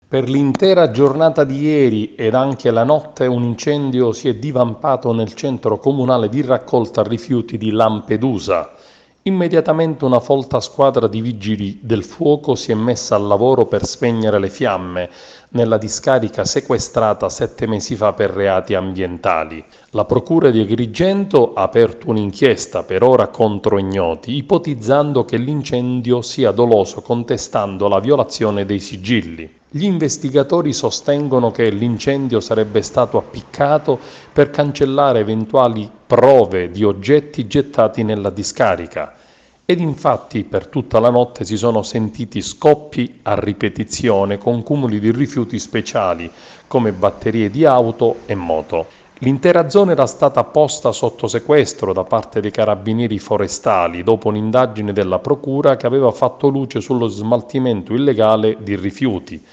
Per l'intera giornata di ieri ed anche la notte un incendio si è divampato nel centro comunale di raccolta rifiuti di Lampedusa. Immediatamente una folta squadra di vigili del fuoco si è messa al lavoro per spegnere le fiamme nella discarica sequestrata 7 mesi fa per reati ambientali. La Procura di Agrigento ha aperto un'inchiesta per ora contro ignoti, ipotizzando che l'incendio sia doloso contestando la violazione dei sigilli. Gli investigatori sostengono che l'incendio sarebbe stato appiccato per cancellare eventuali prove di oggetti gettati nella discarica. Ed infatti per tutta la notte si sono sentiti scoppi a ripetizione con cumuli di rifiuti speciali come batterie di auto e moto. L'intera zona era stata posta sotto sequestro da parte dei carabinieri forestali dopo un'indagine della procura che aveva fatto luce sullo smaltimento illegale di rifiuti.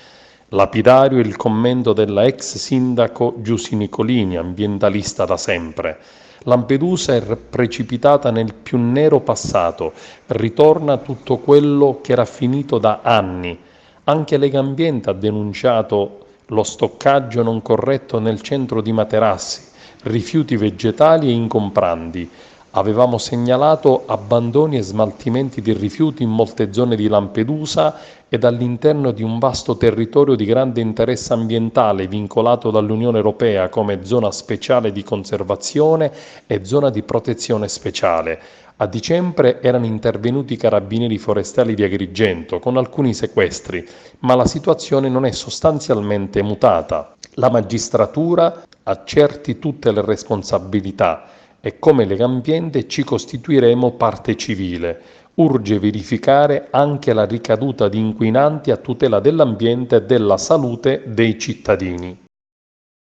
Lapidario il commento della ex sindaco Giusy Nicolini, ambientalista da sempre. Lampedusa è precipitata nel più nero passato, ritorna tutto quello che era finito da anni. Anche Legambiente ha denunciato lo stoccaggio non corretto nel centro di Materassi, rifiuti vegetali e incompranti. Avevamo segnalato abbandoni e smaltimenti di rifiuti in molte zone di Lampedusa ed all'interno di un vasto territorio di grande interesse ambientale vincolato dall'Unione Europea come zona speciale di conservazione e zona di protezione speciale. A dicembre erano intervenuti i carabinieri forestali di Agrigento con alcuni sequestri, ma la situazione non è sostanzialmente mutata. La magistratura accerti tutte le responsabilità e come Legambiente ci costituiremo parte civile. Urge verificare anche la ricaduta di inquinanti a tutela dell'ambiente e della salute dei cittadini.